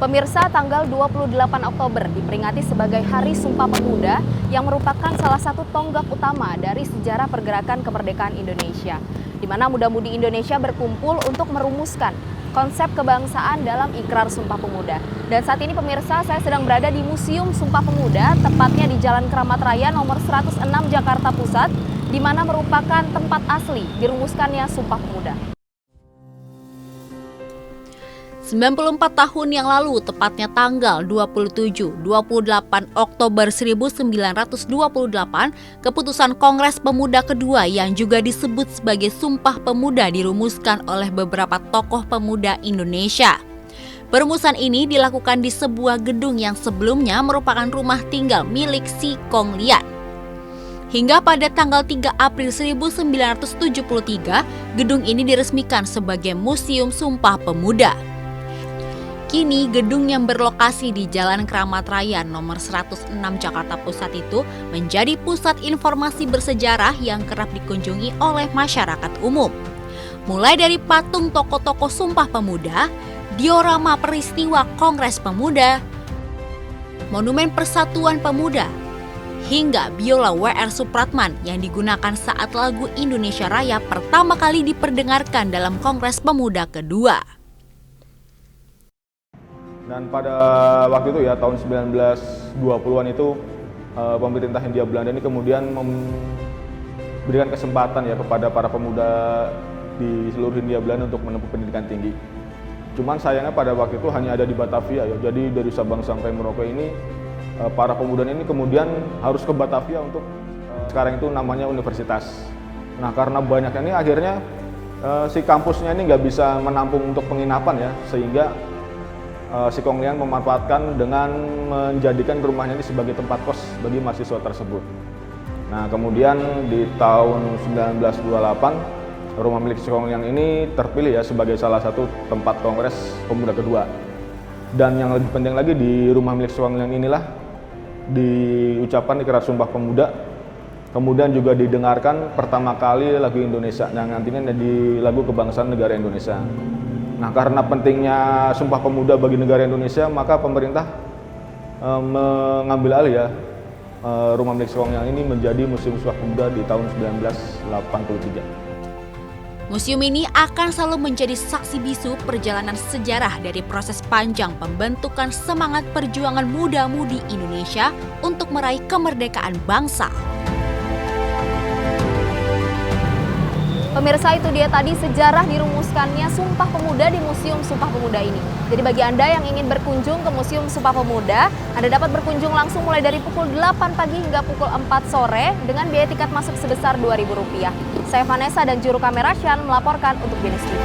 Pemirsa, tanggal 28 Oktober diperingati sebagai Hari Sumpah Pemuda yang merupakan salah satu tonggak utama dari sejarah pergerakan kemerdekaan Indonesia, di mana muda-mudi Indonesia berkumpul untuk merumuskan konsep kebangsaan dalam Ikrar Sumpah Pemuda. Dan saat ini pemirsa, saya sedang berada di Museum Sumpah Pemuda, tepatnya di Jalan Keramat Raya nomor 106 Jakarta Pusat, di mana merupakan tempat asli dirumuskannya Sumpah Pemuda. 94 tahun yang lalu, tepatnya tanggal 27-28 Oktober 1928, keputusan Kongres Pemuda kedua yang juga disebut sebagai Sumpah Pemuda dirumuskan oleh beberapa tokoh pemuda Indonesia. Perumusan ini dilakukan di sebuah gedung yang sebelumnya merupakan rumah tinggal milik Si Kong Liat. Hingga pada tanggal 3 April 1973, gedung ini diresmikan sebagai Museum Sumpah Pemuda. Kini, gedung yang berlokasi di Jalan Keramat Raya nomor 106 Jakarta Pusat itu menjadi pusat informasi bersejarah yang kerap dikunjungi oleh masyarakat umum. Mulai dari patung tokoh-tokoh Sumpah Pemuda, diorama peristiwa Kongres Pemuda, monumen Persatuan Pemuda, hingga biola W.R. Supratman yang digunakan saat lagu Indonesia Raya pertama kali diperdengarkan dalam Kongres Pemuda kedua. Dan pada waktu itu ya, tahun 1920-an itu, pemerintah Hindia Belanda ini kemudian memberikan kesempatan ya kepada para pemuda di seluruh Hindia Belanda untuk menempuh pendidikan tinggi. Cuman sayangnya pada waktu itu hanya ada di Batavia ya, jadi dari Sabang sampai Merauke ini, para pemuda ini kemudian harus ke Batavia untuk sekarang itu namanya universitas. Nah, karena banyaknya ini akhirnya si kampusnya ini nggak bisa menampung untuk penginapan ya, sehingga Si Kong Liat memanfaatkan dengan menjadikan rumahnya ini sebagai tempat kos bagi mahasiswa tersebut. Nah, kemudian di tahun 1928, rumah milik Si Kong Liat ini terpilih ya sebagai salah satu tempat Kongres Pemuda kedua. Dan yang lebih penting lagi, di rumah milik Si Kong Liat inilah diucapkan Ikrar Sumpah Pemuda. Kemudian juga didengarkan pertama kali lagu Indonesia yang nantinya di lagu kebangsaan negara Indonesia. Nah, karena pentingnya Sumpah Pemuda bagi negara Indonesia, maka pemerintah mengambil alih ya rumah milik Si Kong Liat ini menjadi Museum Sumpah Pemuda di tahun 1983. Museum ini akan selalu menjadi saksi bisu perjalanan sejarah dari proses panjang pembentukan semangat perjuangan muda-mudi Indonesia untuk meraih kemerdekaan bangsa. Pemirsa, itu dia tadi sejarah dirumuskannya Sumpah Pemuda di Museum Sumpah Pemuda ini. Jadi bagi Anda yang ingin berkunjung ke Museum Sumpah Pemuda, Anda dapat berkunjung langsung mulai dari pukul 8 pagi hingga pukul 4 sore dengan biaya tiket masuk sebesar Rp2.000. Saya Vanessa dan juru kamera Shan melaporkan untuk Binus TV.